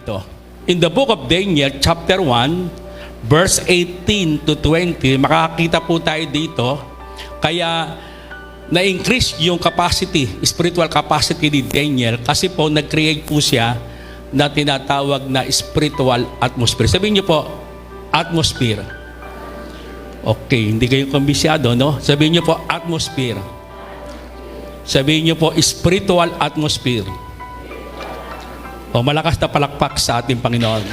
dito. In the book of Daniel, chapter 1, verse 18 to 20, makakita po tayo dito. Kaya na-increase yung capacity, spiritual capacity ni Daniel kasi po nag-create po siya na tinatawag na spiritual atmosphere. Sabihin niyo po, atmosphere. Okay, hindi kayo kumbisyado, no? Sabihin niyo po, atmosphere. Sabihin niyo po, spiritual atmosphere. O malakas na palakpak sa ating Panginoon.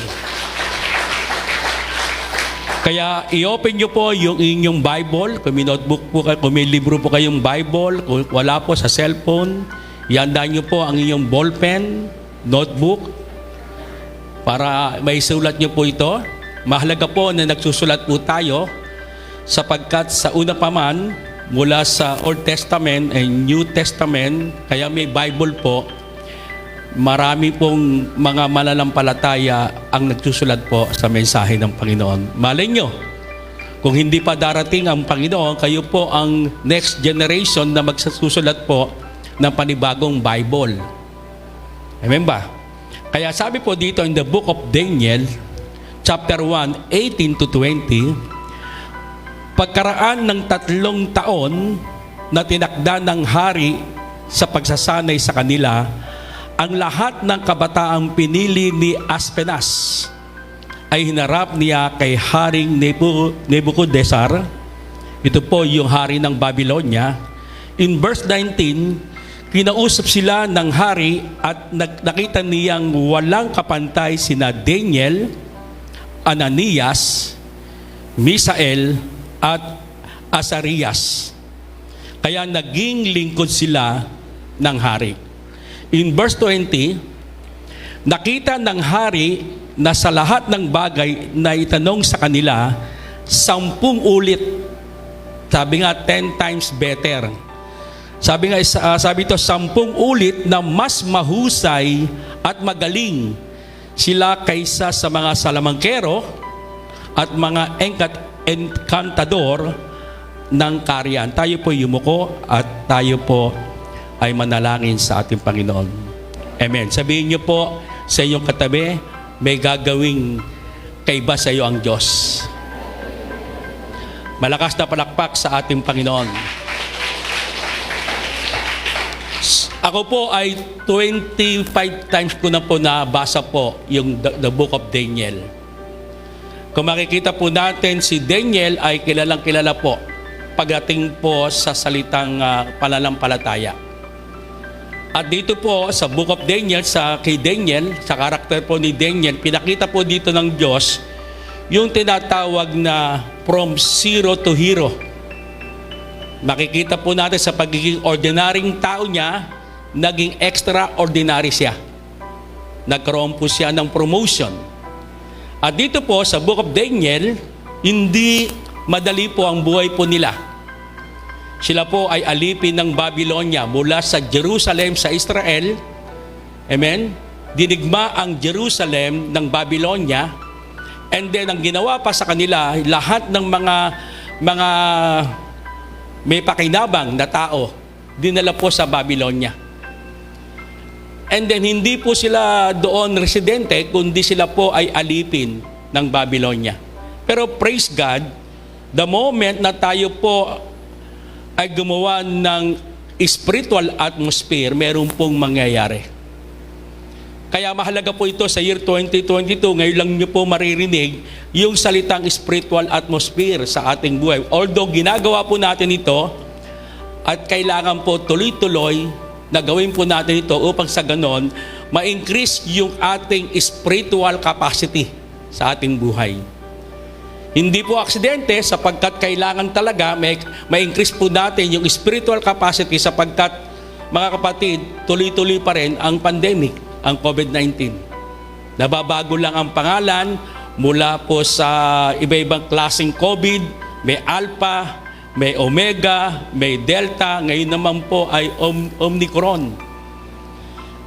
Kaya i-open niyo po yung inyong Bible. Kung may notebook po kayo, kung may libro po kayong Bible, kung wala po sa cellphone, ihandaan niyo po ang inyong ballpen, notebook, para may sulat niyo po ito. Mahalaga po na nagsusulat po tayo sapagkat sa una pa man, mula sa Old Testament and New Testament, kaya may Bible po, marami pong mga mananampalataya ang nagsusulat po sa mensahe ng Panginoon. Malay nyo, kung hindi pa darating ang Panginoon, kayo po ang next generation na magsusulat po ng panibagong Bible. Amen ba? Kaya sabi po dito in the book of Daniel, chapter 1, 18 to 20, pagkaraan ng 3 taon na tinakda ng hari sa pagsasanay sa kanila, ang lahat ng kabataang pinili ni Aspenas ay hinarap niya kay Haring Nebuchadnezzar. Ito po yung hari ng Babylonia. In verse 19, kinausap sila ng hari at nakita niyang walang kapantay sina Daniel, Ananias, Misael, at Azarias. Kaya naging lingkod sila ng hari. In verse 20, nakita ng hari na sa lahat ng bagay na itanong sa kanila, 10 ulit. Sabi nga, 10 times better. Sabi ito, 10 ulit na mas mahusay at magaling sila kaysa sa mga salamangkero at mga enkantador ng Karyan. Tayo po yumuko at tayo po ay manalangin sa ating Panginoon. Amen. Sabihin niyo po sa inyong katabi, may gagawing kaiba sa iyo ang Diyos. Malakas na palakpak sa ating Panginoon. Ako po ay 25 times ko na po nabasa po yung the book of Daniel. Kung makikita po natin, si Daniel ay kilalang kilala po pagdating po sa salitang pananampalataya. At dito po sa book of Daniel, kay Daniel, sa karakter po ni Daniel, pinakita po dito ng Diyos yung tinatawag na from zero to hero. Makikita po natin sa pagiging ordinaryong tao niya, naging extraordinary siya. Nagkaroon po siya ng promotion. At dito po sa book of Daniel, hindi madali po ang buhay po nila. Sila po ay alipin ng Babylonia mula sa Jerusalem sa Israel. Amen? Dinigma ang Jerusalem ng Babylonia. And then ang ginawa pa sa kanila, lahat ng mga may pakinabang na tao, dinala po sa Babylonia. And then hindi po sila doon residente, kundi sila po ay alipin ng Babylonia. Pero praise God, the moment na tayo po ay gumawa ng spiritual atmosphere, meron pong mangyayari. Kaya mahalaga po ito sa year 2022, ngayon lang niyo po maririnig yung salitang spiritual atmosphere sa ating buhay. Although ginagawa po natin ito at kailangan po tuloy-tuloy na gawin po natin ito upang sa ganon, ma-increase yung ating spiritual capacity sa ating buhay. Hindi po aksidente sapagkat kailangan talaga ma-increase po natin yung spiritual capacity sapagkat, mga kapatid, tuloy-tuloy pa rin ang pandemic, ang COVID-19. Nababago lang ang pangalan mula po sa iba-ibang klaseng COVID, may Alpha, may Omega, may Delta, ngayon naman po ay Omicron.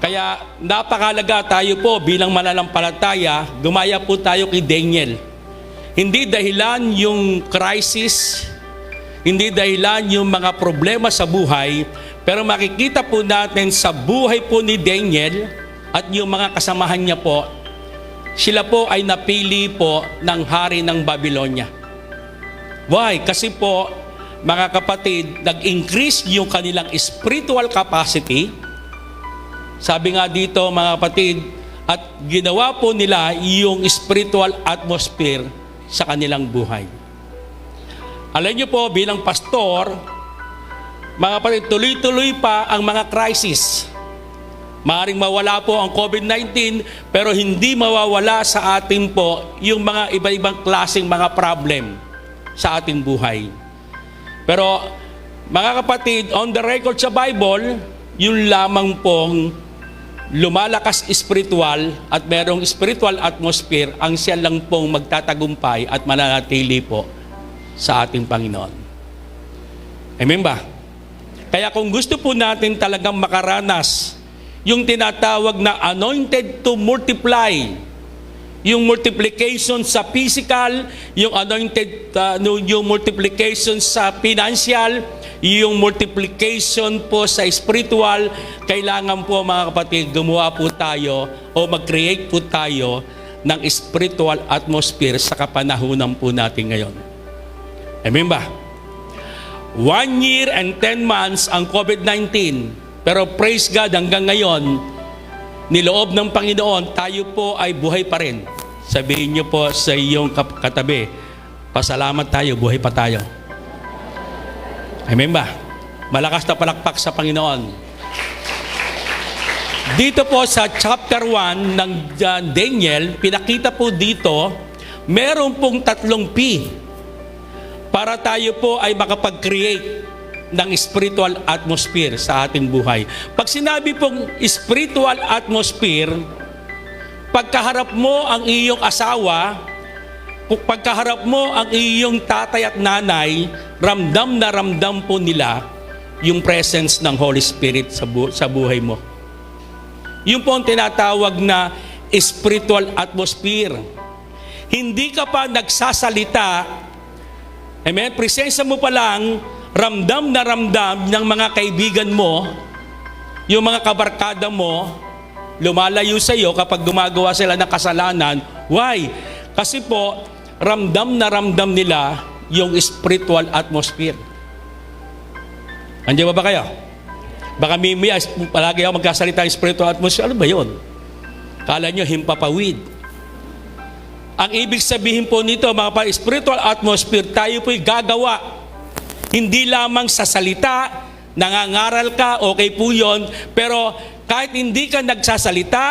Kaya napakalaga tayo po bilang mananampalataya, gumaya po tayo kay Daniel. Hindi dahilan yung crisis, hindi dahilan yung mga problema sa buhay, pero makikita po natin sa buhay po ni Daniel at yung mga kasamahan niya po, sila po ay napili po ng hari ng Babylonia. Why? Kasi po, mga kapatid, nag-increase yung kanilang spiritual capacity. Sabi nga dito, mga kapatid, at ginawa po nila yung spiritual atmosphere sa kanilang buhay. Alam niyo po, bilang pastor, mga kapatid, tuloy-tuloy pa ang mga crisis. Maaring mawala po ang COVID-19, pero hindi mawawala sa atin po yung mga iba-ibang klaseng mga problem sa ating buhay. Pero mga kapatid, on the record sa Bible, yung lamang pong lumalakas spiritual at merong spiritual atmosphere, ang siya lang pong magtatagumpay at mananatili po sa ating Panginoon. Amen ba? Kaya kung gusto po natin talagang makaranas yung tinatawag na anointed to multiply, yung multiplication sa physical, yung anointed, yung multiplication sa financial, yung multiplication po sa spiritual, kailangan po mga kapatid, gumawa po tayo o mag-create po tayo ng spiritual atmosphere sa kapanahunan po natin ngayon. Amen ba? 1 year and 10 months ang COVID-19, pero praise God, hanggang ngayon, niloob ng Panginoon, tayo po ay buhay pa rin. Sabihin niyo po sa iyong katabi, pasalamat tayo, buhay pa tayo. Amen ba? Malakas na palakpak sa Panginoon. Dito po sa chapter 1 ng Daniel, pinakita po dito, meron pong 3 P para tayo po ay makapag-create ng spiritual atmosphere sa ating buhay. Pag sinabi pong spiritual atmosphere, pagkaharap mo ang iyong asawa, pagkaharap mo ang iyong tatay at nanay, ramdam na ramdam po nila yung presence ng Holy Spirit sa buhay mo. Yung po ang tinatawag na spiritual atmosphere. Hindi ka pa nagsasalita, amen, presensya mo pa lang, ramdam na ramdam ng mga kaibigan mo, yung mga kabarkada mo, lumalayo sa iyo kapag gumagawa sila ng kasalanan. Why? Kasi po, ramdam na ramdam nila yung spiritual atmosphere. Andiyan ba kayo? Baka mimaya, palagi ako magkasalita ng spiritual atmosphere. Ano ba yun? Kala nyo, himpapawid. Ang ibig sabihin po nito, mga spiritual atmosphere, tayo po'y gagawa. Hindi lamang sa salita, nangangaral ka, okay po yun, pero kahit hindi ka nagsasalita,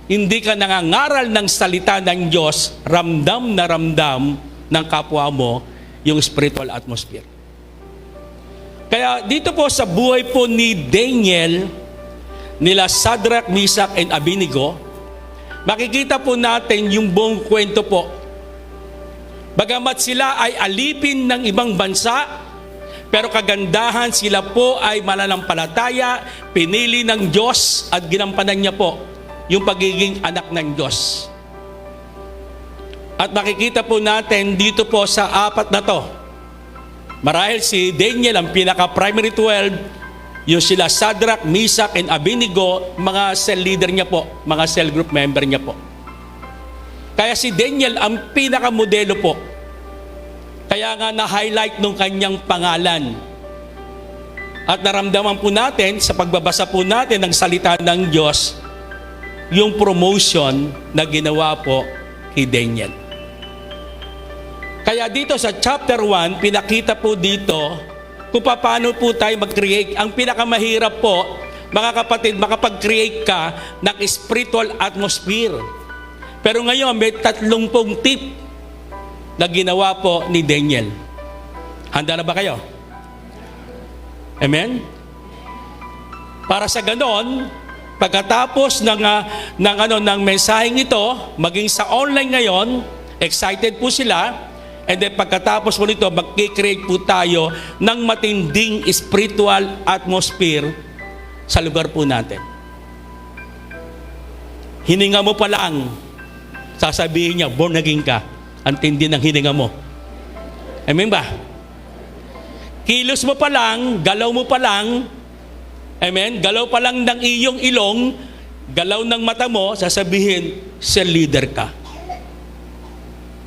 hindi ka nangangaral ng salita ng Diyos, ramdam na ramdam ng kapwa mo yung spiritual atmosphere. Kaya dito po sa buhay po ni Daniel, nila Shadrach, Meshach, and Abednego, makikita po natin yung buong kwento po. Bagamat sila ay alipin ng ibang bansa, pero kagandahan sila po ay mananampalataya, pinili ng Diyos at ginampanan niya po yung pagiging anak ng Diyos. At makikita po natin dito po sa 4 na to. Marahil si Daniel ang pinaka-primary 12, yung sila Shadrach, Meshach, and Abednego, mga cell leader niya po, mga cell group member niya po. Kaya si Daniel ang pinaka-modelo po. Kaya nga na-highlight nung kanyang pangalan. At naramdaman po natin, sa pagbabasa po natin ng salita ng Diyos, yung promotion na ginawa po kay Daniel. Kaya dito sa chapter 1, pinakita po dito kung paano po tayo mag-create. Ang pinakamahirap po, mga kapatid, makapag-create ka ng spiritual atmosphere. Pero ngayon, may 30 tip na ginawa po ni Daniel. Handa na ba kayo? Amen? Para sa ganon, pagkatapos ng mensaheng ito, maging sa online ngayon, excited po sila, and then pagkatapos po nito, mag-create po tayo ng matinding spiritual atmosphere sa lugar po natin. Hininga mo pa lang, sasabihin niya, born again ka. Ang tindi ng hininga mo. Amen ba? Kilos mo pa lang, galaw mo pa lang, amen, galaw pa lang ng iyong ilong, Galaw ng mata mo, sasabihin, cell leader ka.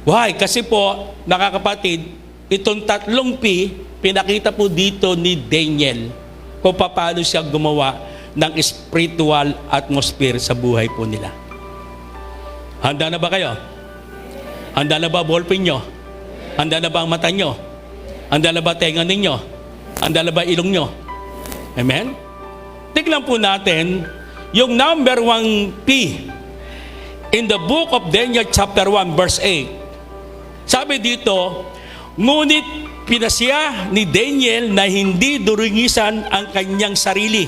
Why? Kasi po, nakakapatid, itong 3 P, pinakita po dito ni Daniel kung paano siya gumawa ng spiritual atmosphere sa buhay po nila. Handa na ba kayo? Handa na ba ballpen nyo? Handa na ba ang mata nyo? Handa na ba tenga ninyo? Handa na ba ilong nyo? Amen? Tignan po natin yung number 1 P in the book of Daniel chapter 1 verse 8. Sabi dito, ngunit pinasya ni Daniel na hindi duringisan ang kanyang sarili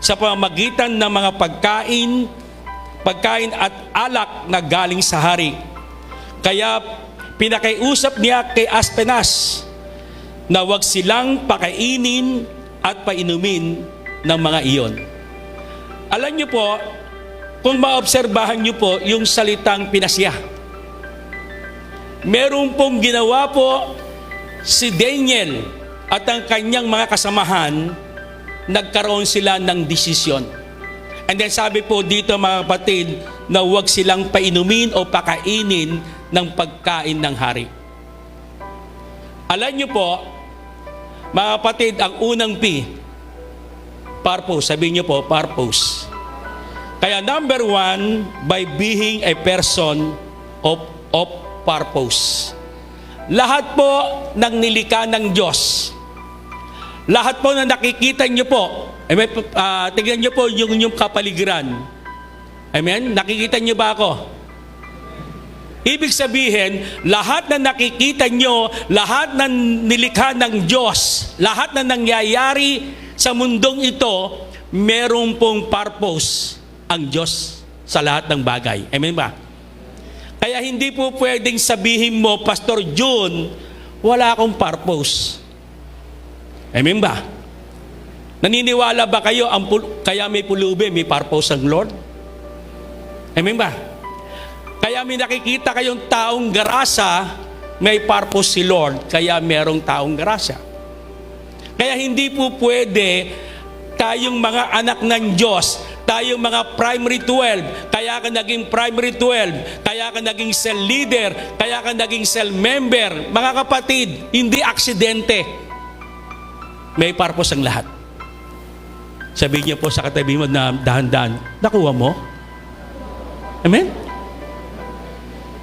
sa pamamagitan ng mga pagkain at alak na galing sa hari. Kaya pinakiusap niya kay Aspenas na wag silang pakainin at painumin ng mga iyon. Alam niyo po, kung maobserbahan niyo po yung salitang pinasya, meron pong ginawa po si Daniel at ang kanyang mga kasamahan, nagkaroon sila ng desisyon. And then sabi po dito mga kapatid, na huwag silang painumin o pakainin ng pagkain ng hari. Alam niyo po, mga kapatid, ang unang P, purpose. Sabihin niyo po, purpose. Kaya number 1, by being a person of purpose. Lahat po ng nilikha ng Diyos, lahat po na nakikita niyo po, tignan niyo po yung kapaligiran. Amen? Nakikita niyo ba ako? Ibig sabihin, lahat na nakikita niyo, lahat na nilikha ng Diyos, lahat na nangyayari sa mundong ito, meron pong purpose ang Diyos sa lahat ng bagay. Amen ba? Kaya hindi po pwedeng sabihin mo, Pastor June, wala akong purpose. Amen ba? Naniniwala ba kayo, kaya may pulubi, may purpose ang Lord? Amen ba? Kaya may nakikita kayong taong grasa, may purpose si Lord, kaya merong taong grasa. Kaya hindi po pwede tayong mga anak ng Diyos, tayong mga primary 12, kaya ka naging primary 12, kaya ka naging cell leader, kaya ka naging cell member. Mga kapatid, hindi aksidente. May purpose ang lahat. Sabihin niyo po sa katabi mo na dahan-dahan, nakuha mo? Amen?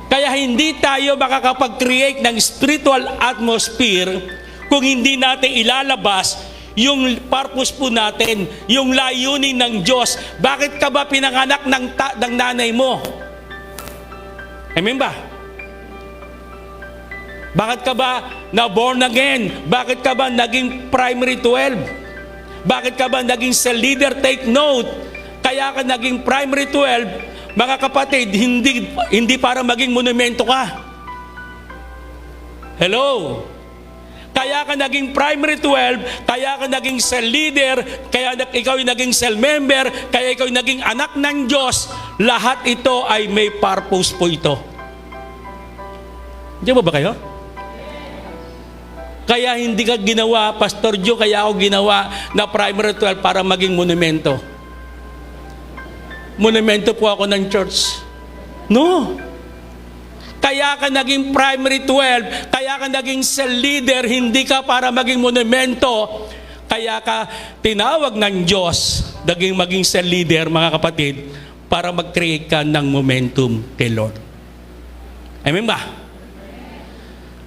Kaya hindi tayo makakapag-create ng spiritual atmosphere kung hindi natin ilalabas yung purpose po natin, yung layunin ng Diyos. Bakit ka ba pinanganak ng nanay mo? Amen ba? Bakit ka ba na born again? Bakit ka ba naging primary 12? Bakit ka ba naging cell leader? Take note. Kaya ka naging primary 12, mga kapatid, hindi para maging monumento ka. Hello? Kaya ka naging primary 12, kaya ka naging cell leader, kaya ikaw yung naging cell member, kaya ikaw yung naging anak ng Diyos. Lahat ito ay may purpose po ito. Hindi ba kayo? Kaya hindi ka ginawa, Pastor Joe, kaya ako ginawa na primary 12 para maging monumento. Monumento po ako ng church. No. Kaya ka naging primary 12, kaya ka naging cell leader, hindi ka para maging monumento. Kaya ka tinawag ng Diyos, maging cell leader, mga kapatid, para mag-create ka ng momentum kay Lord. Amen ba?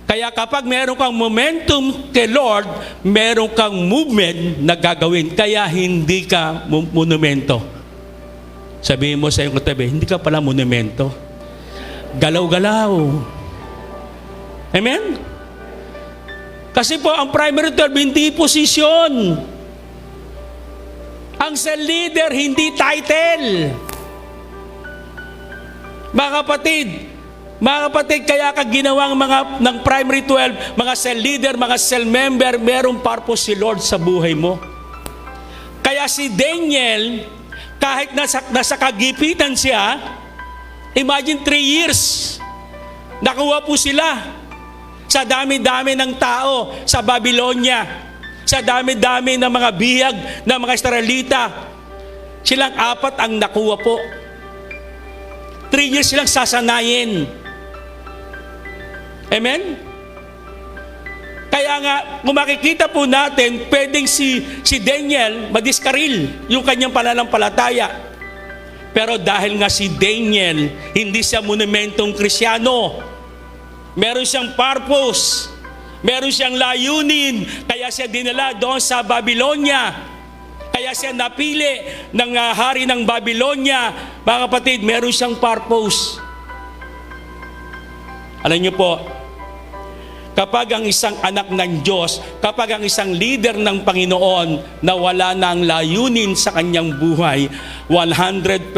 Kaya kapag meron kang momentum kay Lord, meron kang movement na gagawin. Kaya hindi ka monumento. Sabihin mo sa iyong katabi, hindi ka pala monumento. Galaw-galaw. Amen? Kasi po, ang primary 12, hindi posisyon. Ang cell leader, hindi title. Mga kapatid, kaya ka ginawang ng primary 12, mga cell leader, mga cell member, merong purpose si Lord sa buhay mo. Kaya si Daniel, kahit nasa kagipitan siya, imagine 3 years, nakuha po sila sa dami-dami ng tao sa Babylonia, sa dami-dami ng mga bihag ng mga Israelita. Silang 4 ang nakuha po. 3 years silang sasanayin. Amen? Kaya nga, kung makikita po natin, pwedeng si Daniel madiskaril yung kanyang pananampalataya. Pero dahil nga si Daniel, hindi siya monumentong Krisyano. Meron siyang purpose. Meron siyang layunin. Kaya siya dinala doon sa Babylonia. Kaya siya napili ng hari ng Babylonia. Mga kapatid, meron siyang purpose. Alam niyo po, kapag ang isang anak ng Diyos, kapag ang isang leader ng Panginoon na wala na ang layunin sa kanyang buhay, 100%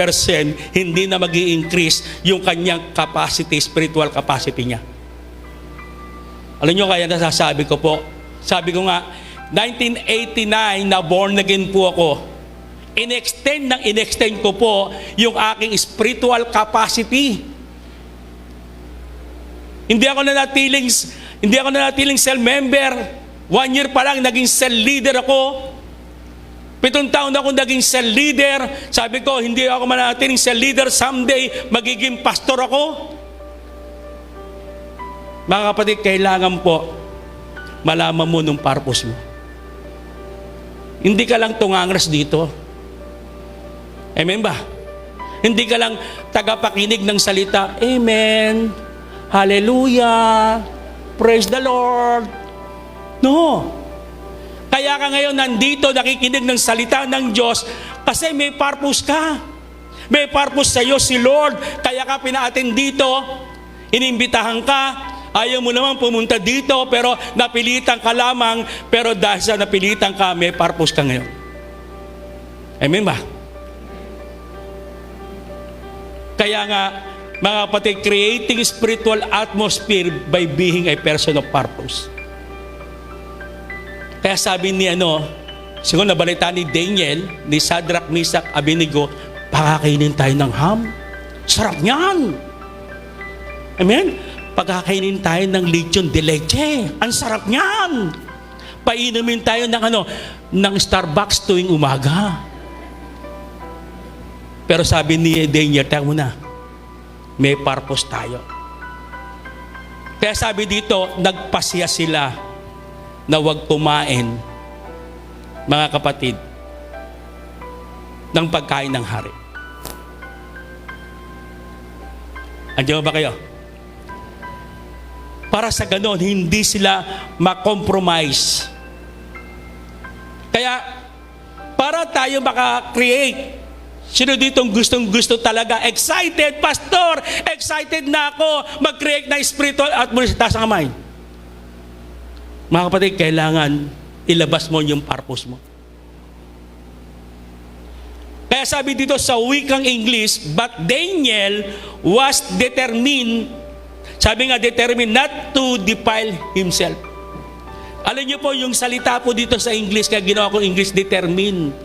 hindi na mag-i-increase yung kanyang capacity, spiritual capacity niya. Alam nyo kaya nasasabi ko po, sabi ko nga, 1989 na born again po ako. In-extend ko po yung aking spiritual capacity. Hindi ako nanatiling cell member. 1 year pa lang naging cell leader ako. 7 taon ako naging cell leader. Sabi ko, hindi ako manatiling cell leader. Someday, magiging pastor ako. Mga kapatid, kailangan po malaman mo nung purpose mo. Hindi ka lang tungangras dito. Amen ba? Hindi ka lang tagapakinig ng salita. Amen. Hallelujah. Praise the Lord. No. Kaya ka ngayon nandito nakikinig ng salita ng Diyos kasi may purpose ka. May purpose sa iyo si Lord. Kaya ka pinaatin dito. Inimbitahan ka. Ayaw mo naman pumunta dito pero napilitan ka lamang. Pero dahil sa napilitan ka, may purpose ka ngayon. Amen ba? Kaya nga, mga kapatid, creating spiritual atmosphere by being a person of purpose. Kaya sabi ni siguro nabalita ni Daniel, ni Shadrach, Meshach, Abednego, pakakainin tayo ng ham. Sarap niyan. Amen? Pagkakainin tayo ng lechon de leche. Ang sarap niyan. Painumin tayo ng Starbucks tuwing umaga. Pero sabi ni Daniel, tayo muna, may purpose tayo. Kaya sabi dito, nagpasya sila na huwag kumain, mga kapatid, ng pagkain ng hari. Andiyan ba kayo? Para sa ganon, hindi sila makompromise. Kaya, para tayo maka-create, sino ditong gustong-gusto talaga? Excited, Pastor! Excited na ako mag-create na spiritual atmosphere. Taas ang kamay. Mga kapatid, kailangan ilabas mo yung purpose mo. Kaya sabi dito sa wikang English, but Daniel was determined, sabi nga, determined not to defile himself. Alam niyo po, yung salita po dito sa English, kaya ginawa ko English, determined.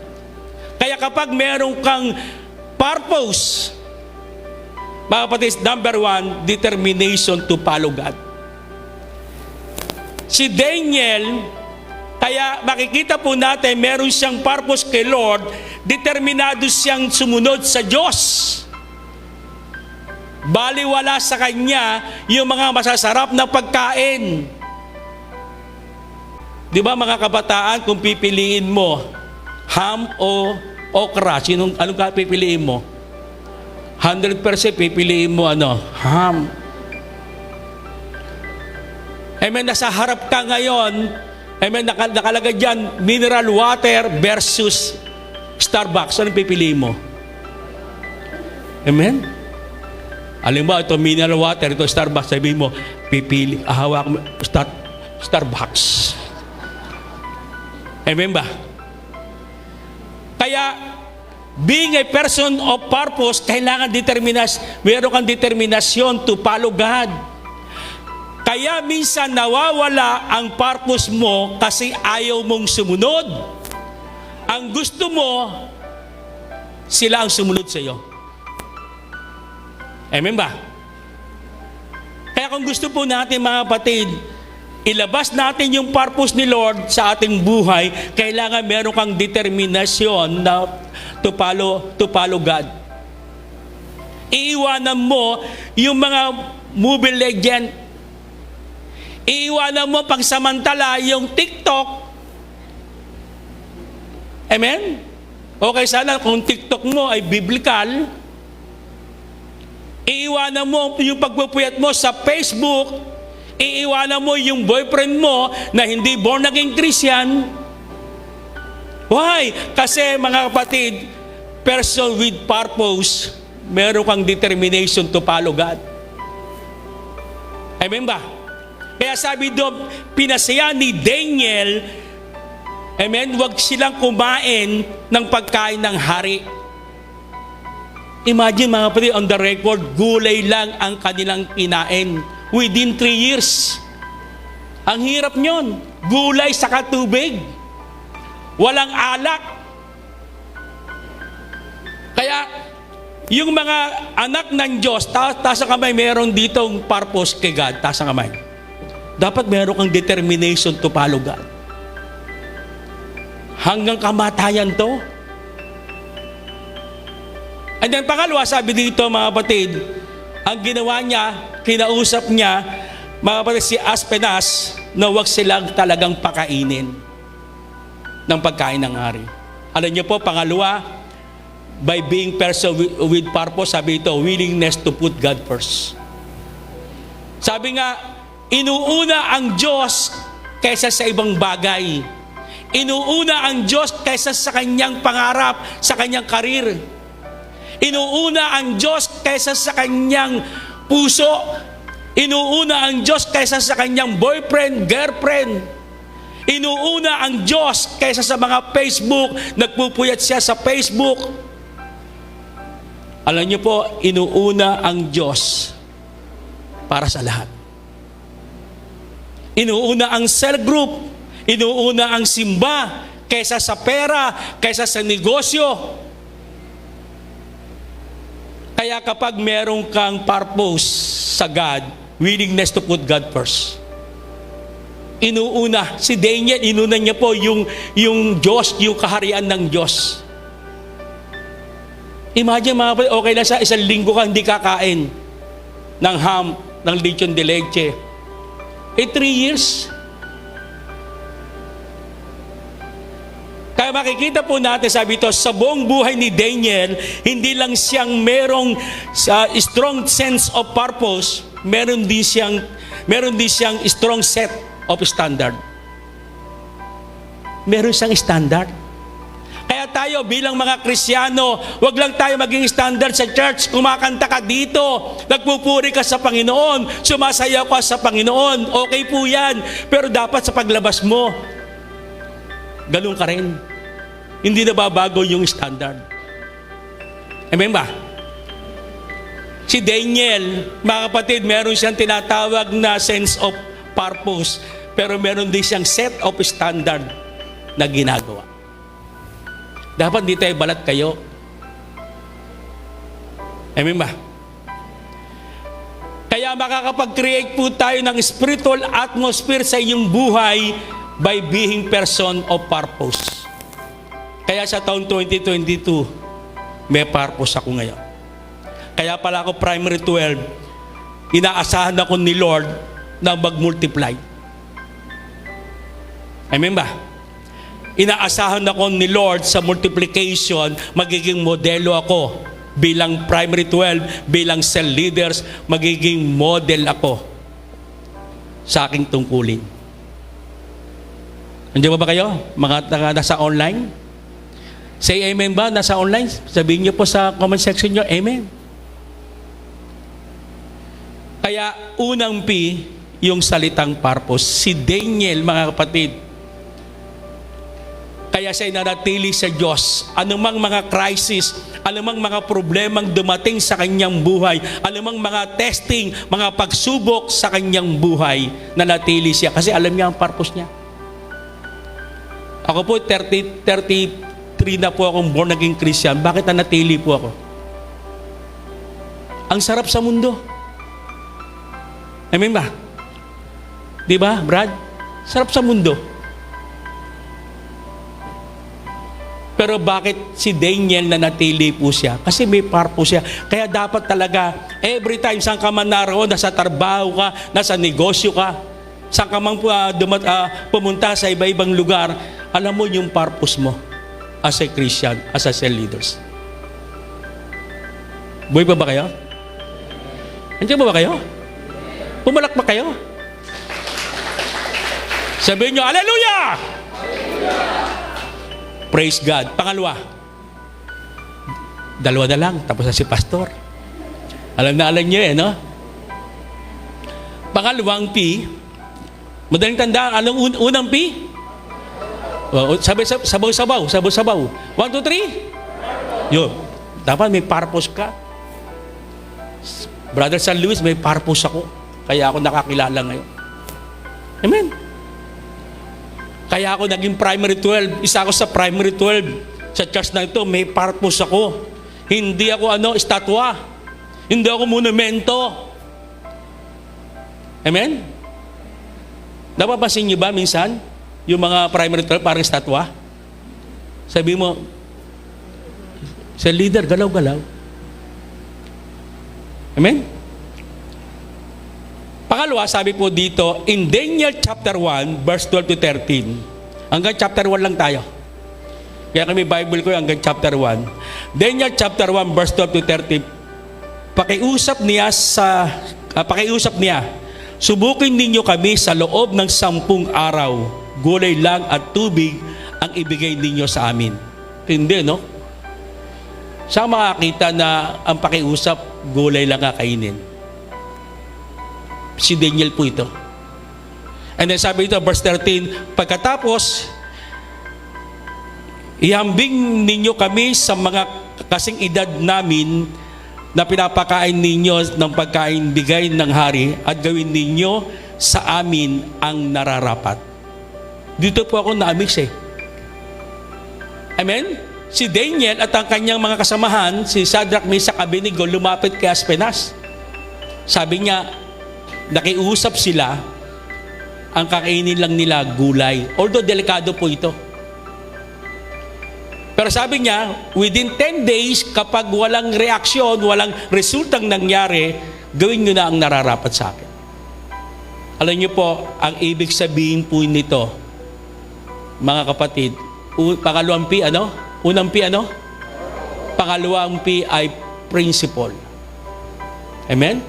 Kaya kapag meron kang purpose, mga kapatid, number 1, determination to follow God. Si Daniel, kaya makikita po natin, meron siyang purpose kay Lord, determinado siyang sumunod sa Diyos. Baliwala sa kanya yung mga masasarap na pagkain. Di ba mga kabataan, kung pipiliin mo, ham o okra, anong pipiliin mo? 100% pipiliin mo ham. Amen, nasa harap ka ngayon, amen, nakalagay dyan, mineral water versus Starbucks. Anong pipiliin mo? Amen? Alam mo, ito mineral water, ito Starbucks, sabihin mo, pipili, ahawak mo, Starbucks. Amen ba? Kaya, being a person of purpose, kailangan meron kang determinasyon to follow God. Kaya minsan nawawala ang purpose mo kasi ayaw mong sumunod. Ang gusto mo, sila ang sumunod sa iyo. Amen ba? Kaya kung gusto po natin mga kapatid, ilabas natin yung purpose ni Lord sa ating buhay, kailangan meron kang determinasyon na to follow God. Iiwanan mo yung mga mobile legend. Iiwanan mo pagsamantala yung TikTok. Amen? Okay, sana kung TikTok mo ay biblical, iiwanan mo yung pagpupuyat mo sa Facebook, iiwanan mo yung boyfriend mo na hindi born again Christian. Why? Kasi mga kapatid, person with purpose, meron kang determination to follow God. Amen ba? Kaya sabi doon, pinasaya ni Daniel, amen, huwag silang kumain ng pagkain ng hari. Imagine mga kapatid, on the record, gulay lang ang kanilang kinain within 3 years. Ang hirap nyon. Gulay sa katubig. Walang alak. Kaya, yung mga anak ng Diyos, taas ang kamay, meron ditong purpose kay God. Taas ang kamay. Dapat meron kang determination to follow God. Hanggang kamatayan to. And then pangalawa, sabi dito mga kapatid, ang ginawa niya, kinausap niya, mga kapatid, si Aspenas, na huwag silang talagang pakainin ng pagkain ng hari. Alam niyo po, pangalawa, by being person with purpose, sabi ito, willingness to put God first. Sabi nga, inuuna ang Diyos kaysa sa ibang bagay. Inuuna ang Diyos kaysa sa kanyang pangarap, sa kanyang karir. Inuuna ang Diyos kaysa sa kanyang puso. Inuuna ang Diyos kaysa sa kanyang boyfriend, girlfriend. Inuuna ang Diyos kaysa sa mga Facebook, nagpupuyat siya sa Facebook. Alam niyo po, inuuna ang Diyos para sa lahat. Inuuna ang cell group, inuuna ang simba kaysa sa pera, kaysa sa negosyo. Kaya kapag meron kang purpose sa God, willingness to put God first. Inuuna, si Daniel, inuna niya po yung Diyos, yung kaharian ng Diyos. Imagine mga kapatid, okay lang sa isang linggo ka hindi kakain ng ham, ng lechon de leche. 3 years. Kaya makikita po natin, sabi ito, sa buong buhay ni Daniel, hindi lang siyang merong strong sense of purpose, meron din siyang strong set of standard. Meron siyang standard. Kaya tayo bilang mga Kristiyano, wag lang tayo maging standard sa church. Kumakanta ka dito, nagpupuri ka sa Panginoon, sumasayaw ka sa Panginoon, okay po yan. Pero dapat sa paglabas mo, ganun ka rin. Hindi na babago yung standard. Amen ba? Si Daniel, mga kapatid, meron siyang tinatawag na sense of purpose, pero meron din siyang set of standard na ginagawa. Dapat di tayo balat kayo. Amen ba? Kaya makakapag-create po tayo ng spiritual atmosphere sa iyong buhay by being person of purpose. Kaya sa taong 2022, may purpose ako ngayon. Kaya pala ako primary 12, inaasahan ako ni Lord na mag-multiply. Amen ba? Inaasahan ako ni Lord sa multiplication, magiging modelo ako bilang primary 12, bilang cell leaders, magiging model ako sa aking tungkulin. Andiyan ba kayo? Mga nasa online? Say amen ba? Nasa online? Sabihin niyo po sa comment section niyo, amen. Kaya unang P, yung salitang purpose. Si Daniel, mga kapatid, kaya siya nanatili sa Diyos. Anumang mga crisis, anumang mga problemang dumating sa kanyang buhay, anumang mga testing, mga pagsubok sa kanyang buhay, nanatili siya. Kasi alam niya ang purpose niya. Ako po, 33 na po akong born again Christian. Bakit nanatili po ako? Ang sarap sa mundo. Amen ba? Di ba, Brad? Sarap sa mundo. Pero bakit si Daniel nanatili po siya? Kasi may purpose siya. Kaya dapat talaga, every time saan ka man naroon, nasa trabaho ka, nasa negosyo ka, saan ka man pumunta sa iba-ibang lugar, alam mo yung purpose mo as a Christian, as a cell leaders. Buhay pa ba kayo? Andiyan ba kayo? Pumalak ba kayo? Sabihin nyo, Hallelujah! Praise God. Pangalawa, dalawa na lang, tapos na si pastor. Alam nyo no? Pangalawang P, madaling tandaan, anong unang P? Sabaw-sabaw. 1, 2, 3? Yun. Dapat may purpose ka. Brother San Luis, may purpose ako. Kaya ako nakakilala ngayon. Amen. Kaya ako naging primary 12. Isa ako sa primary 12. Sa church na ito, may purpose ako. Hindi ako estatwa. Hindi ako monumento. Amen? Napapansin niyo ba minsan, yung mga primary 12 parang estatwa? Sabi mo, sa leader, galaw-galaw. Amen? Pangalawa, sabi po dito, in Daniel chapter 1, verse 12 to 13. Hanggang chapter 1 lang tayo. Kaya kami Bible ko hanggang chapter 1. Daniel chapter 1, verse 12 to 13. Pakiusap niya, subukin ninyo kami sa loob ng 10 araw. Gulay lang at tubig ang ibigay ninyo sa amin. Hindi, no? Saan makakita na ang pakiusap, gulay lang kakainin? Si Daniel po ito. And then sabi ito, verse 13, pagkatapos, ihambing ninyo kami sa mga kasing edad namin na pinapakain ninyo ng pagkain bigay ng hari at gawin ninyo sa amin ang nararapat. Dito po ako na-amix Amen? Si Daniel at ang kanyang mga kasamahan, si Shadrach, Meshach, Abednego, lumapit kay Aspenas. Sabi niya, nakiusap sila, ang kakainin lang nila gulay. Although delikado po ito. Pero sabi niya, within 10 days, kapag walang reaksyon, walang resultang nangyari, gawin nyo na ang nararapat sa akin. Alam niyo po, ang ibig sabihin po nito, mga kapatid, pangalawang P, Unang P, Pangalawang P ay principle. Amen?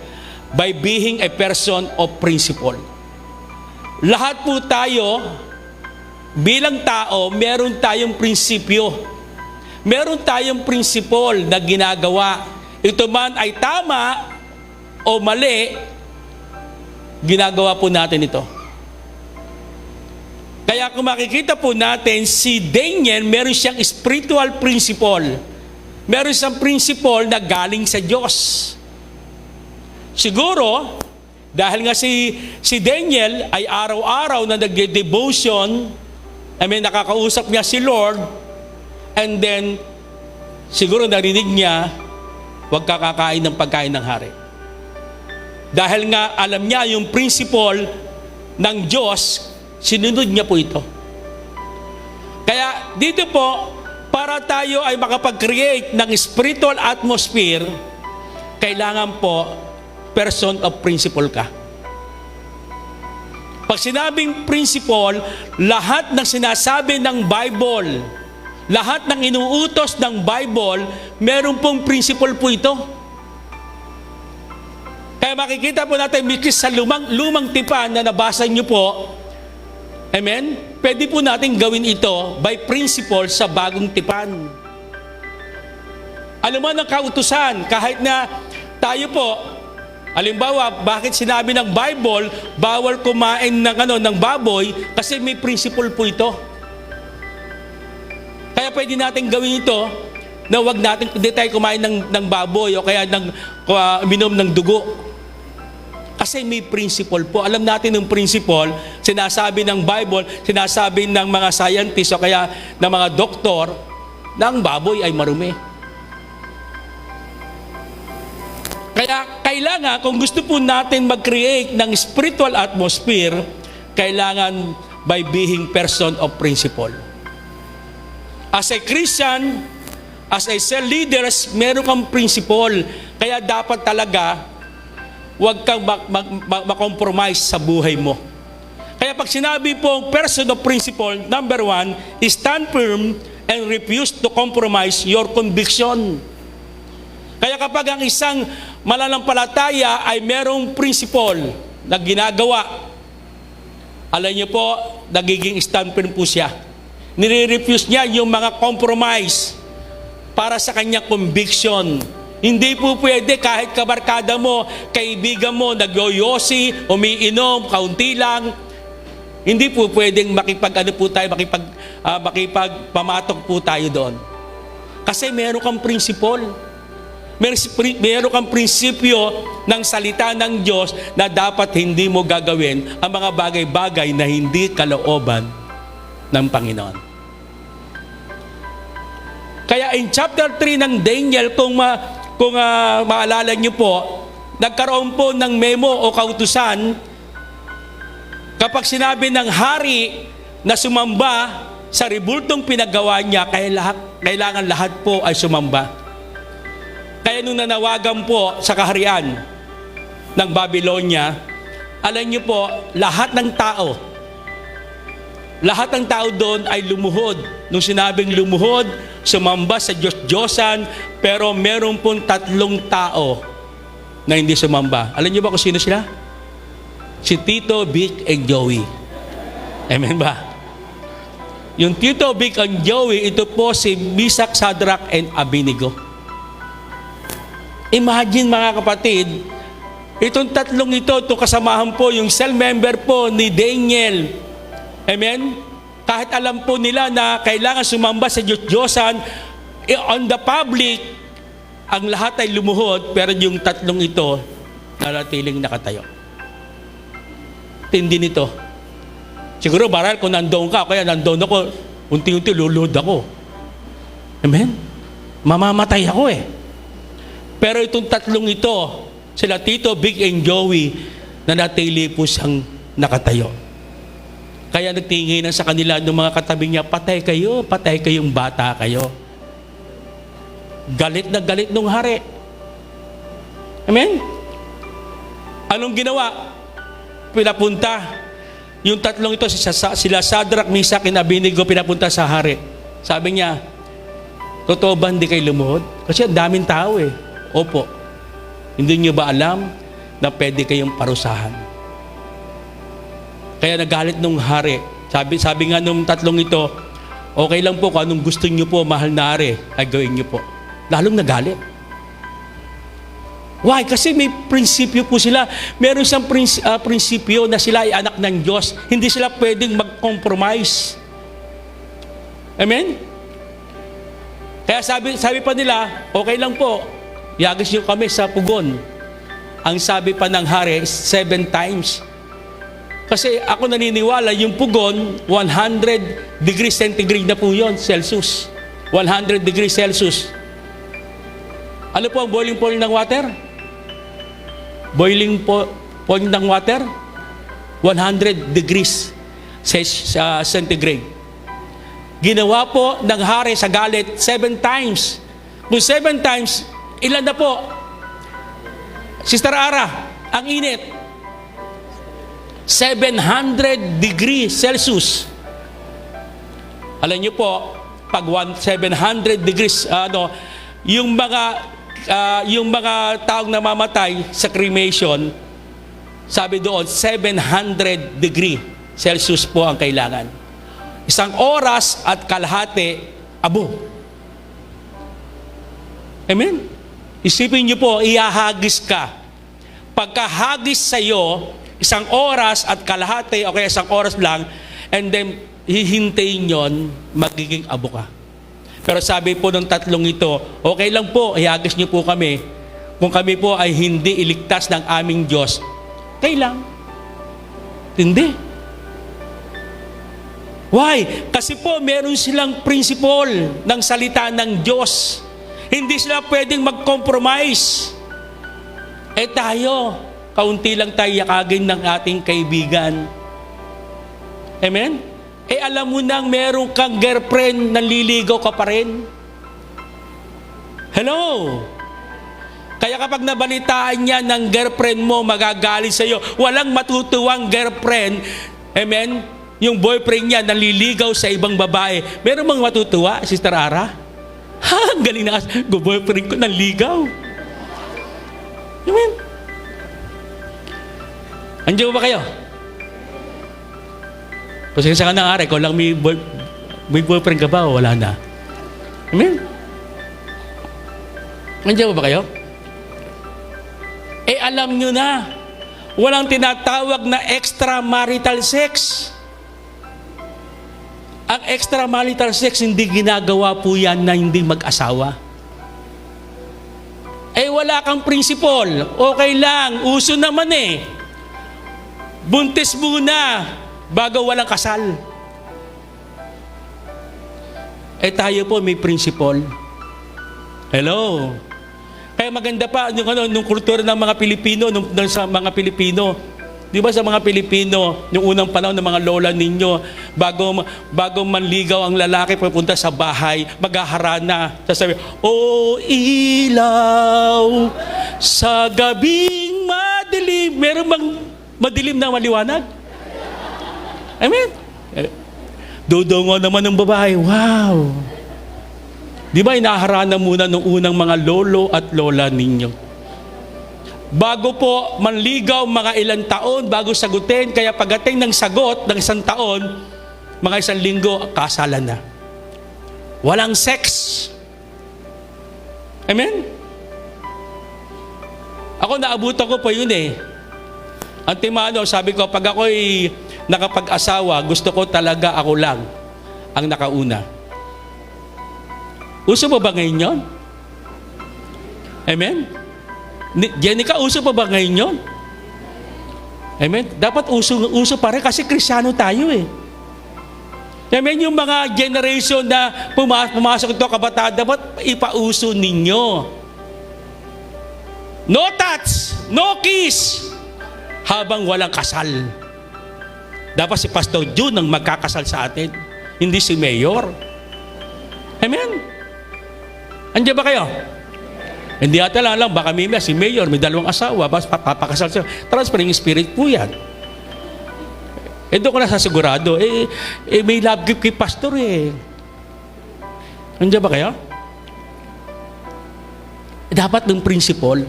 By being a person of principle. Lahat po tayo, bilang tao, meron tayong prinsipyo. Meron tayong principle na ginagawa. Ito man ay tama o mali, ginagawa po natin ito. Kaya kung makikita po natin, si Daniel, meron siyang spiritual principle. Meron siyang principle na galing sa Diyos. Siguro, dahil nga si Daniel ay araw-araw na nag-devotion, nakakausap niya si Lord, and then, siguro narinig niya, huwag kakakain ng pagkain ng hari. Dahil nga alam niya yung principle ng Diyos, sinunod niya po ito. Kaya dito po, para tayo ay makapag-create ng spiritual atmosphere, kailangan po person of principle ka. Pag sinabing principle, lahat ng sinasabi ng Bible, lahat ng inuutos ng Bible, meron pong principle po ito. Kaya makikita po natin, mikis sa lumang tipan na nabasa niyo po, amen? Pwede po natin gawin ito by principle sa bagong tipan. Alam mo ng kautusan, kahit na tayo po, halimbawa, bakit sinabi ng Bible, bawal kumain ng baboy, kasi may principle po ito. Kaya pwede natin gawin ito, na hindi tayo kumain ng baboy, o kaya minom ng dugo. Kasi may principle po. Alam natin yung principle, sinasabi ng Bible, sinasabi ng mga scientists, o kaya ng mga doktor, na ang baboy ay marumi. Kaya kailangan, kung gusto po natin mag-create ng spiritual atmosphere, kailangan by being person of principle. As a Christian, as a cell leaders, meron kang principle. Kaya dapat talaga, huwag kang makompromise sa buhay mo. Kaya pag sinabi pong person of principle, number 1, stand firm and refuse to compromise your conviction. Kaya kapag ang isang mananampalataya ay merong principle na ginagawa, alam niyo po, nagiging stand firm po siya. Nire-refuse niya yung mga compromise para sa kanyang conviction. Hindi po pwede kahit kabarkada mo, kaibigan mo, nagyoyosi, umiinom, kaunti lang. Hindi po pwedeng makipagpamatok po tayo doon. Kasi meron kang prinsipol. Meron kang prinsipyo ng salita ng Diyos na dapat hindi mo gagawin ang mga bagay-bagay na hindi kalooban ng Panginoon. Kaya in chapter 3 ng Daniel, kung maalala niyo po, nagkaroon po ng memo o kautusan kapag sinabi ng hari na sumamba sa rebultong pinagawa niya, kailangan lahat po ay sumamba. Kaya nung nanawagan po sa kaharian ng Babylonia, alam niyo po, lahat ng tao doon ay lumuhod. Nung sinabing lumuhod, sumamba sa Diyos-Diyosan, pero meron pong 3 tao na hindi sumamba. Alam niyo ba kung sino sila? Si Tito, Vic, and Joey. Amen ba? Yung Tito, Vic, and Joey, ito po si Meshach, Shadrach, and Abednego. Imagine mga kapatid, itong 3 ito, itong kasamahan po, yung cell member po ni Daniel. Amen? Kahit alam po nila na kailangan sumamba sa Diyos-Diyosan, on the public, ang lahat ay lumuhod, pero yung 3 ito, nanatiling nakatayo. Tindi nito. Siguro baral kung nandoon ka, kaya nandoon ako, unti-unti luluhod ako. Amen? Mamamatay ako eh. Pero itong 3 ito, sila Tito, Vic, and Joey, nanatili po siyang nakatayo. Kaya nagtinginan sa kanila ng mga katabi niya, patay kayong bata kayo. Galit na galit nung hari. Amen? Anong ginawa? Pinapunta. Yung 3 ito, sila Shadrach, Meshach, and Abednego, pinapunta sa hari. Sabi niya, totoo ba hindi kayo lumuhod? Kasi ang daming tao eh. Opo. Hindi niyo ba alam na pwede kayong parusahan? Kaya nagalit nung hari. Sabi nga nung 3 ito, okay lang po kung anong gusto niyo po, mahal na hari, ay gawin niyo po. Lalong nagalit. Why? Kasi may prinsipyo po sila. Meron siyang prinsipyo na sila ay anak ng Diyos. Hindi sila pwedeng mag-compromise. Amen? Kaya sabi pa nila, okay lang po, iagis niyo kami sa pugon. Ang sabi pa ng hari, 7 times. Kasi ako naniniwala, yung pugon, 100 degrees centigrade na po yun, Celsius. 100 degrees Celsius. Ano po ang boiling point ng water? Boiling point ng water? 100 degrees centigrade. Ginawa po ng hari sa galit 7 times. Kung 7 times, ilan na po? Sister Ara, ang init. 700 degrees Celsius. Alam niyo po, pag 700 degrees, yung mga taong namamatay sa cremation, sabi doon, 700 degree Celsius po ang kailangan. 1 oras at kalahati, abo. Amen? Isipin niyo po, ihahagis ka. Pagkahagis sa'yo, 1 oras at kalahati, o kaya 1 oras lang, and then hihintayin yon, magiging abo ka. Pero sabi po ng 3 ito, okay lang po, ihagis niyo po kami. Kung kami po ay hindi iligtas ng aming Diyos, kailang. Hindi. Why? Kasi po meron silang principle ng salita ng Diyos. Hindi sila pwedeng mag-compromise. Tayo, kaunti lang tayo yakagin ng ating kaibigan. Amen? Alam mo nang meron kang girlfriend, nanliligaw ka pa rin. Hello? Kaya kapag nabalitaan niya ng girlfriend mo, magagalit sa iyo. Walang matutuwang girlfriend, amen, yung boyfriend niya nanliligaw sa ibang babae. Meron bang matutuwa, Sister Ara? Ha, galing na boyfriend ko nanligaw. Amen. Andiyan ba kayo? Pasensya ka na, Ara, ikaw lang may boyfriend ka ba o wala na? Amen. Andiyan ba kayo? Alam nyo na, walang tinatawag na extramarital sex. Ang extramarital sex, hindi ginagawa po yan na hindi mag-asawa. Wala kang principle. Okay lang, uso naman eh. Buntis muna bago walang kasal. Tayo po may principle. Hello? Kaya maganda pa nung kultura ng mga Pilipino, sa mga Pilipino. Di ba sa mga Pilipino, yung unang panahon ng mga lola ninyo, bago manligaw ang lalaki pupunta sa bahay, maghaharana, sasabi, "O ilaw, sa gabing madilim." Meron bang madilim na maliwanag? Amen? Dudungo naman ng babae, wow! Di ba inaharana muna nung unang mga lolo at lola ninyo? Bago po manligaw mga ilang taon, bago sagutin, kaya pagdating ng sagot ng isang taon, mga isang linggo, kasalan na. Walang sex. Amen? Ako naabutan ko pa yun eh. Ang timano, sabi ko, pag ako'y nakapag-asawa, gusto ko talaga ako lang ang nakauna. Uso pa ba ngayon yun? Amen? Jenica, uso pa ba ngayon yun? Amen? Dapat uso pa rin kasi Kristyano tayo eh. Amen? Yung mga generation na pumasok ito kabataan, dapat ipauso ninyo. No touch, no kiss, habang walang kasal. Dapat si Pastor June ang magkakasal sa atin, hindi si Mayor. Amen? Andiyan ba kayo? Hindi ata lang, baka si Mayor, may dalawang asawa, papakasal siya. Transferring spirit po yan. Doon ko na sasigurado, may love gift kay Pastor eh. Andiyan ba kayo? Dapat ng principle.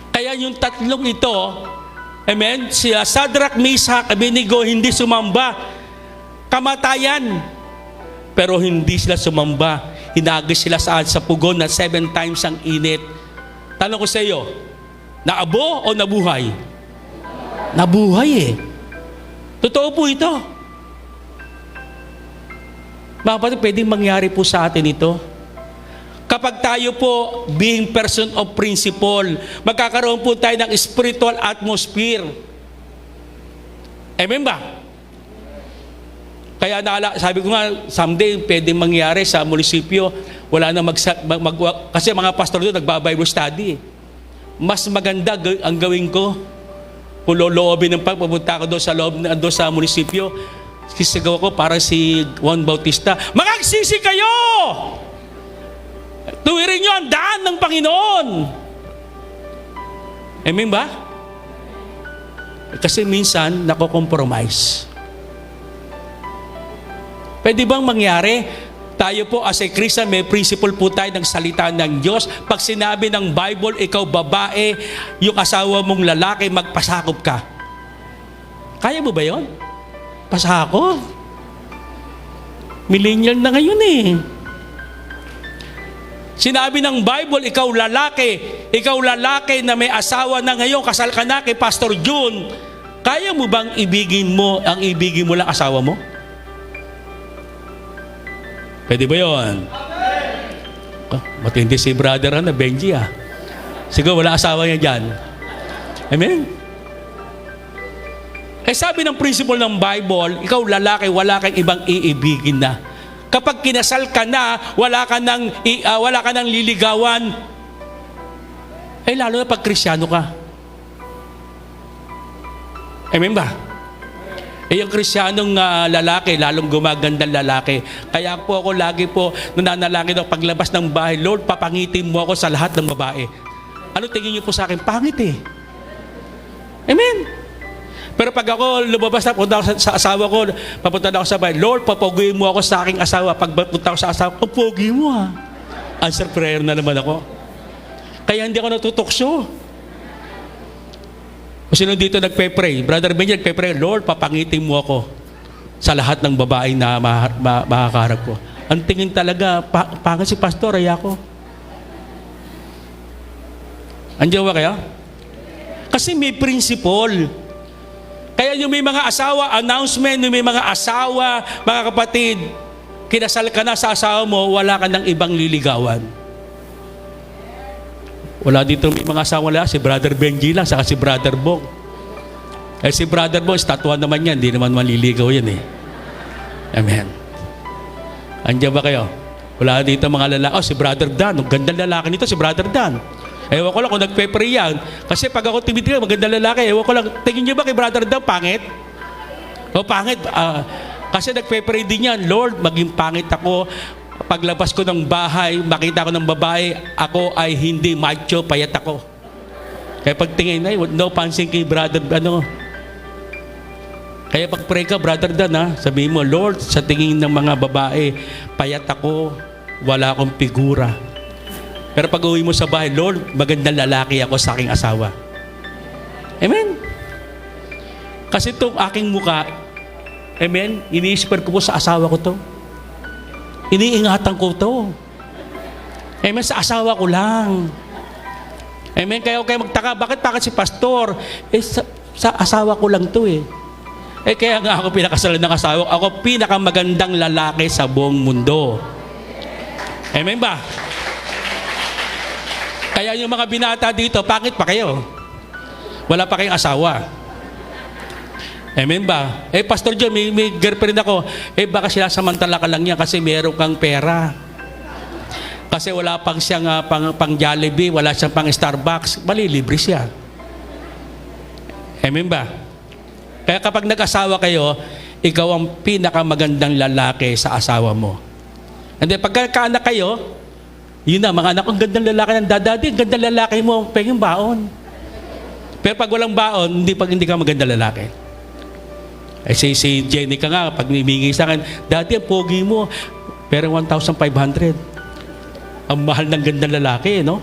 Kaya yung tatlong ito, amen, si Shadrach, Meshach, Abednego, hindi sumamba. Kamatayan. Pero hindi sila sumamba. Hinagis sila sa pugon na 7 times ang init. Tanong ko sa iyo, naabo o nabuhay? Nabuhay eh. Totoo po ito. Mga kapatid, pwedeng mangyari po sa atin ito. Kapag tayo po, being person of principle, magkakaroon po tayo ng spiritual atmosphere. Amen ba? Kaya sabi ko nga, someday pwedeng mangyari sa munisipyo, wala na kasi mga pastor doon nagba-Bible study. Mas maganda ang gawin ko, kung loloobin ng pagpupunta ko doon sa loob, doon sa munisipyo, sisigaw ko para si Juan Bautista, "Magagsisi kayo! Tuwirin nyo ang daan ng Panginoon!" Amen ba? Kasi minsan, nako-compromise. Pwede bang mangyari? Tayo po as a Christian, may principle po tayo ng salita ng Diyos. Pag sinabi ng Bible, ikaw babae, yung asawa mong lalaki, magpasakop ka. Kaya mo ba yun? Pasakop? Millennial na ngayon eh. Sinabi ng Bible, ikaw lalaki na may asawa na ngayon, kasal ka na kay Pastor June, kaya mo bang ibigin mo lang asawa mo? Pwede ba yun? Matindi si brother na Benji ah. Siguro wala asawa niya dyan. Amen? Sabi ng principle ng Bible, ikaw lalaki, wala kang ibang iibigin na. Kapag kinasal ka na, wala ka nang liligawan. Lalo na pag Kristyano ka. Amen ba? Yung Kristiyanong lalaki, lalong gumagandang lalaki. Kaya po ako lagi po nananalangin ako paglabas ng bahay, Lord, papangitin mo ako sa lahat ng babae. Ano tingin niyo po sa akin? Pangit eh. Amen. Pero pag ako lumabas na, punta ako sa asawa ko, papunta na ako sa bahay, Lord, papoguin mo ako sa aking asawa. Pag punta ako sa asawa, papogi mo ha. Answer prayer na naman ako. Kaya hindi ako natutokso. Kung sino dito nagpe-pray, Brother Benji nagpe-pray, Lord, papangitin mo ako sa lahat ng babae na makakaharap ko. Ang tingin talaga, pangit si Pastor, ay ako. Andiyan ba kaya? Kasi may principle. Kaya yung may mga asawa, announcement, yung may mga asawa, mga kapatid, kinasal ka na sa asawa mo, wala ka ng ibang liligawan. Wala dito may mga asawa lang, si Brother Benji lang, saka si Brother Bong. Eh si Brother Bong, estatuan naman yan, hindi naman maliligaw yan eh. Amen. Andiyan ba kayo? Wala dito mga lalaki. Oh, si Brother Dan, ang gandang lalaki nito, si Brother Dan. Ewan ko lang kung nagpe-pray yan. Kasi pag ako timitigay, magandang lalaki, ewan ko lang, tingin niyo ba kay Brother Dan, pangit? O pangit, kasi nagpe-pray din yan, Lord, maging pangit ako. Paglabas ko ng bahay, makita ko ng babae, ako ay hindi macho, payat ako. Kaya pagtingin, ay, no pansin kay Brother, Kaya pag pray ka, Brother Dan, sabihin mo, Lord, sa tingin ng mga babae, payat ako, wala akong figura. Pero pag uwi mo sa bahay, Lord, magandang lalaki ako sa aking asawa. Amen? Kasi itong aking muka, amen, iniisipin ko po sa asawa ko to. Iniingatan ko to. Amen, sa asawa ko lang. Amen, kaya kayo magtaka, bakit si Pastor? Eh, sa asawa ko lang to eh. Eh, kaya nga ako pinakasalan ng asawa, ako pinakamagandang lalaki sa buong mundo. Amen ba? Kaya yung mga binata dito, pangit pa kayo. Wala pa kayong asawa. Amen ba? Eh, Pastor John, may girlfriend ako. Eh, baka sinasamantala ka lang niya kasi meron kang pera. Kasi wala pang siyang pang Jollibee, wala siyang pang Starbucks, malilibre siya. Amen ba? Kaya kapag nag-asawa kayo, ikaw ang pinakamagandang lalaki sa asawa mo. And then, pagkakaanak kayo, yun na, mga anak, ang gandang lalaki ng dadadi, ang gandang lalaki mo, penging baon. Pero pag walang baon, hindi ka magandang lalaki. Eh, si Jenny ka nga, pag nimingi sa akin, dati ang pogi mo, pero 1,500. Ang mahal ng gandang lalaki, no?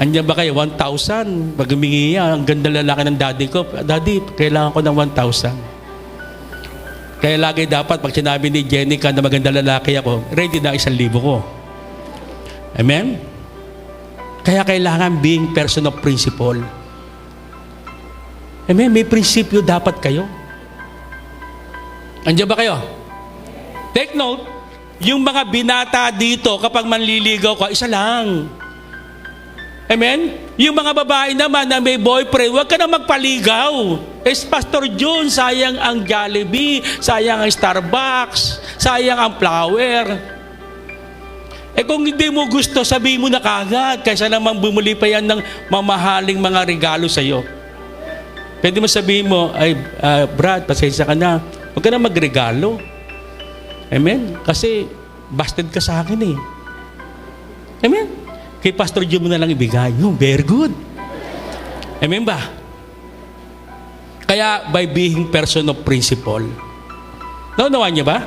Andiyan ba kayo? 1,000. Pag humingi niya, ang gandang lalaki ng daddy ko, Daddy, kailangan ko ng 1,000. Kaya lagi dapat, pag sinabi ni Jenny ka na magandang lalaki ako, ready na 1,000 ko. Amen? Kaya kailangan being person of principle. Amen? May prinsipyo dapat kayo. Andiyan ba kayo? Take note, yung mga binata dito, kapag manliligaw ka, isa lang. Amen? Yung mga babae naman na may boyfriend, huwag ka na magpaligaw. Eh, Pastor John, sayang ang Jollibee, sayang ang Starbucks, sayang ang flower. Eh kung hindi mo gusto, sabihin mo na kagad, kaysa naman bumuli pa yan ng mamahaling mga regalo sa iyo. Pwede mo sabihin mo, ay, Brad, pasensya ka na, huwag ka na magregalo. Amen? Kasi, busted ka sa akin eh. Amen? Kay Pastor Joe mo na lang ibigay. Oh, very good. Amen ba? Kaya, by being person of principle. Naunawan niyo ba?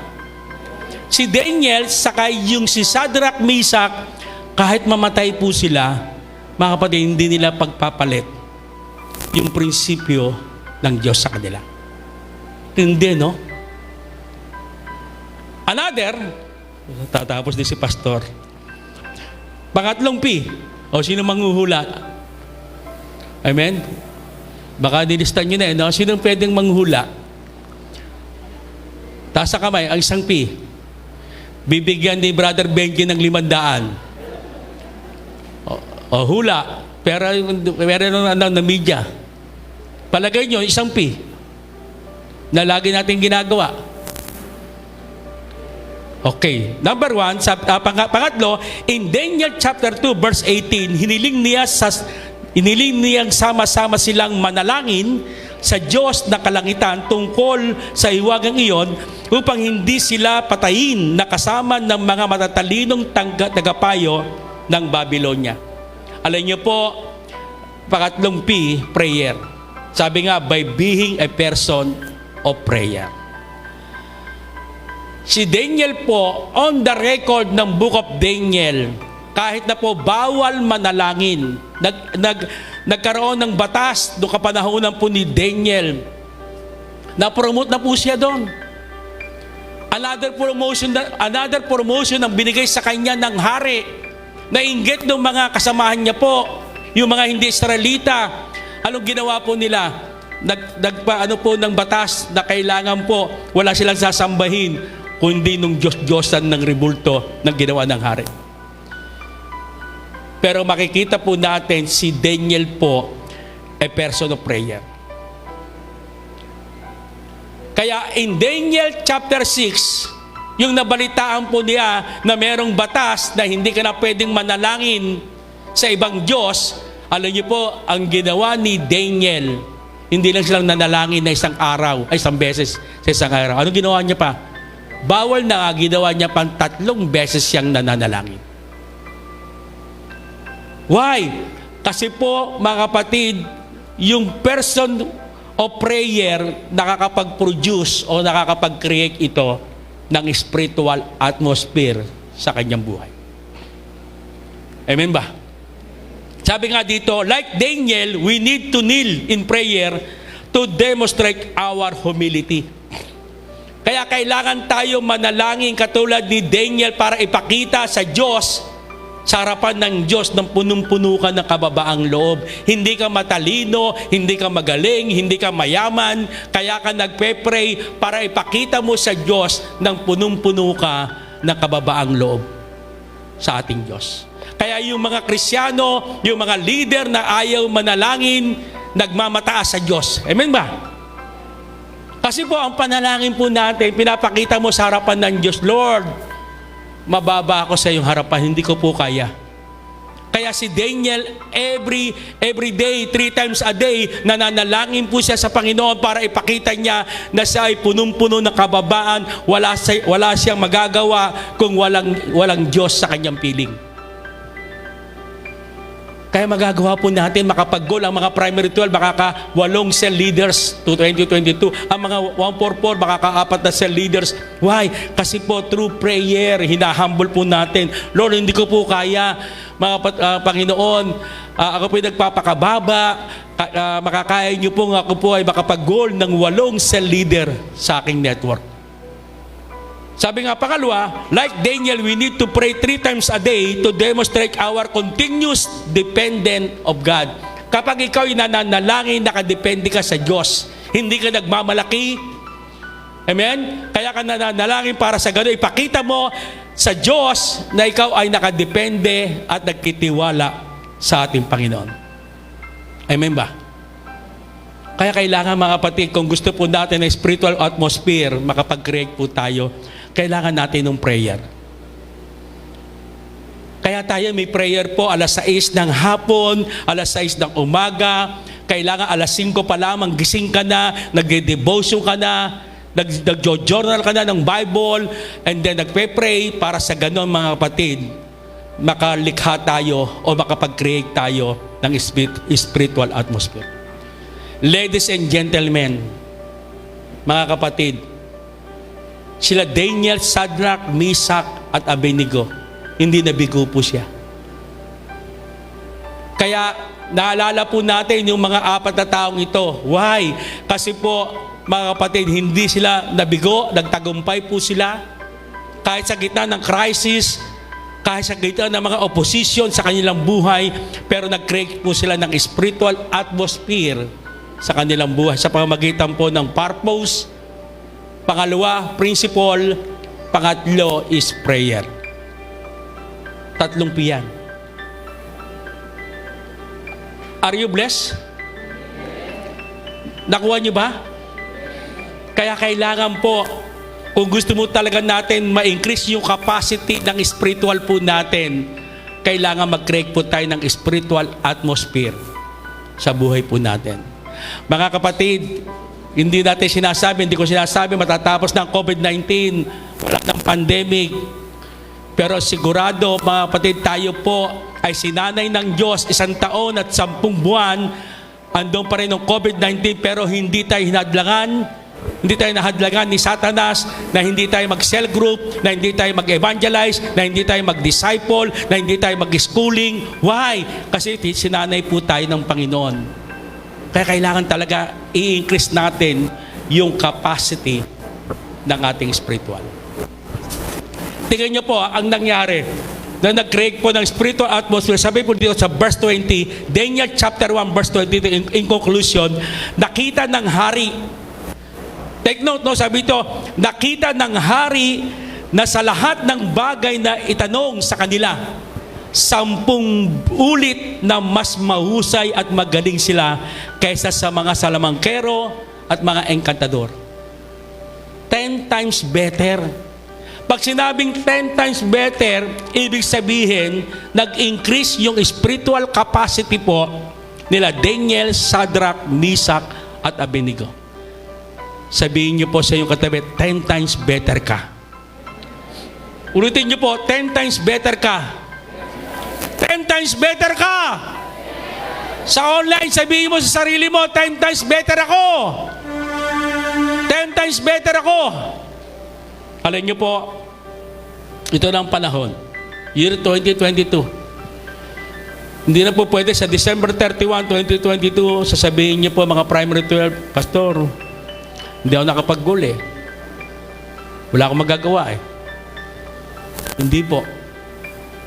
Si Daniel, saka yung si Shadrach, Meshach, kahit mamatay po sila, mga kapatid, hindi nila pagpapalit yung prinsipyo ng Diyos sa kanila. Hindi, no? Another, tatapos din si Pastor. Pangatlong P, o sino manghuhula? Amen? Baka nilistan nyo na yun, no? Sino pwedeng manghula? Taas sa kamay, ang isang P. Bibigyan ni Brother Benji ng 500. O hula, pero na media. Palagay nyo, isang P na lagi natin ginagawa. Okay. Number 1, pangatlo, in Daniel chapter 2, verse 18, hiniling niyang sama-sama silang manalangin sa Diyos na kalangitan tungkol sa hiwagang iyon upang hindi sila patayin na kasama ng mga matatalinong tagapayo ng Babylonia. Alam niyo po, pangatlong P, prayer. Sabi nga, by being a person of prayer. Si Daniel po, on the record ng Book of Daniel, kahit na po bawal manalangin, nagkaroon ng batas doon kapanahonan po ni Daniel, na-promote na po siya doon. Another promotion ang binigay sa kanya ng hari, na inggit ng mga kasamahan niya po, yung mga hindi Israelita. Anong ginawa po nila? Nagpaano po ng batas na kailangan po wala silang sasambahin kundi nung Diyos-Diyosan ng ribulto ng ginawa ng hari. Pero makikita po natin si Daniel po a person of prayer. Kaya in Daniel chapter 6, yung nabalitaan po niya na merong batas na hindi ka na pwedeng manalangin sa ibang Diyos, alam niyo po, ang ginawa ni Daniel, hindi lang silang nanalangin na isang araw, ay isang beses sa isang araw. Anong ginawa niya pa? Bawal na ginawa niya pang 3 beses siyang nananalangin. Why? Kasi po, mga kapatid, yung person of prayer nakakapag-produce o nakakapag-create ito ng spiritual atmosphere sa kanyang buhay. Amen ba? Sabi nga dito, like Daniel, we need to kneel in prayer to demonstrate our humility. Kaya kailangan tayo manalangin katulad ni Daniel para ipakita sa Diyos, sa harapan ng Diyos, ng punong-puno ka ng kababaang loob. Hindi ka matalino, hindi ka magaling, hindi ka mayaman, kaya ka nagpe-pray para ipakita mo sa Diyos ng punong-puno ka ng kababaang loob sa ating Diyos. Kaya yung mga Kristiyano, yung mga leader na ayaw manalangin, nagmamataas sa Diyos. Amen ba? Kasi po ang panalangin po natin, pinapakita mo sa harapan ng Diyos, Lord, mababa ako sa iyong harapan, hindi ko po kaya. Kaya si Daniel, every day, 3 times a day, nananalangin po siya sa Panginoon para ipakita niya na siya ay punong-puno ng kababaan, wala siyang magagawa kung walang Diyos sa kanyang piling. Kaya magagawa po natin makapag-goal ang mga primary 12, makaka-8 cell leaders to 2022. Ang mga 144, makaka-4 na cell leaders. Why? Kasi po through prayer, hinahumble po natin. Lord, hindi ko po kaya, mga Panginoon, ako po ay nagpapakababa, makakaya niyo po ako po ay makapag-goal ng 8 cell leader sa aking network. Sabi nga pangalawa, like Daniel, we need to pray 3 times a day to demonstrate our continuous dependent of God. Kapag ikaw ay nananalangin, nakadepende ka sa Diyos. Hindi ka nagmamalaki. Amen? Kaya ka nananalangin para sa gano'n, ipakita mo sa Diyos na ikaw ay nakadepende at nagkitiwala sa ating Panginoon. Amen ba? Kaya kailangan, mga kapatid, kung gusto po natin na spiritual atmosphere, makapag-create po tayo, kailangan natin ng prayer. Kaya tayo may prayer po alas 6 ng hapon, alas 6 ng umaga, kailangan alas 5 pa lamang gising ka na, nagde-devotion ka na, nag-journal ka na ng Bible, and then nagpe-pray para sa ganon, mga kapatid, makalikha tayo o makapag-create tayo ng spiritual atmosphere. Ladies and gentlemen, mga kapatid, sila Daniel, Shadrach, Meshach at Abednego, hindi nabigo po siya. Kaya naalala po natin yung mga 4 na taong ito. Why? Kasi po, mga kapatid, hindi sila nabigo, nagtagumpay po sila. Kahit sa gitna ng crisis, kahit sa gitna ng mga opposition sa kanilang buhay, pero nag-create po sila ng spiritual atmosphere sa kanilang buhay sa pamamagitan po ng purpose. Pangalawa, principle. Pangatlo is prayer. 3 piyan. Are you blessed? Nakuha niyo ba? Kaya kailangan po, kung gusto mo talaga natin ma-increase yung capacity ng spiritual po natin, kailangan mag-create po tayo ng spiritual atmosphere sa buhay po natin. Mga kapatid, hindi natin sinasabi, hindi ko sinasabi matatapos ng COVID-19, wala ng pandemic. Pero sigurado, mga kapatid, tayo po ay sinanay ng Diyos 1 taon at 10 buwan. Andun pa rin ng COVID-19 pero hindi tayo hinadlangan. Hindi tayo nahadlangan ni Satanas na hindi tayo mag-cell group, na hindi tayo mag-evangelize, na hindi tayo mag-disciple, na hindi tayo mag-schooling. Why? Kasi sinanay po tayo ng Panginoon. Kaya kailangan talaga i-increase natin yung capacity ng ating spiritual. Tingnan nyo po ang nangyari na nag-create po ng spiritual atmosphere. Sabi po dito sa verse 20, Daniel chapter 1 verse 20, in conclusion, nakita ng hari. Take note, no? Sabi ito, nakita ng hari na sa lahat ng bagay na itanong sa kanila, 10 ulit na mas mahusay at magaling sila kaysa sa mga salamangkero at mga engkantador. 10 times better. Pag sinabing 10 times better, ibig sabihin, nag-increase yung spiritual capacity po nila Daniel, Shadrach, Meshach, at Abednego. Sabihin niyo po sa iyong katabi, 10 times better ka. Ulitin niyo po, 10 times better ka. 10 times better ka. Sa online, sabihin mo sa sarili mo, 10 times better ako. 10 times better ako. Alam niyo po, ito na ang panahon. Year 2022. Hindi na po pwede sa December 31, 2022, sasabihin niyo po mga primary 12, Pastor, hindi ako nakapag-goal eh. Wala akong magagawa eh. Hindi po.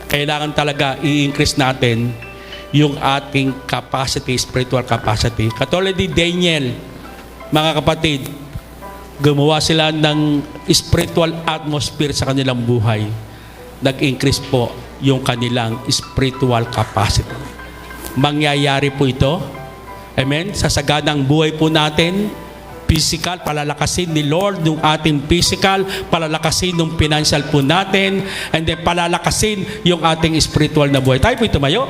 Kailangan talaga i-increase natin yung ating capacity, spiritual capacity. Katulad ni Daniel, mga kapatid, gumawa sila ng spiritual atmosphere sa kanilang buhay. Nag-increase po yung kanilang spiritual capacity. Mangyayari po ito. Amen? Sa saganang buhay po natin, physical, palalakasin ni Lord yung ating physical, palalakasin yung financial po natin, and then palalakasin yung ating spiritual na buhay. Tayo po tumayo.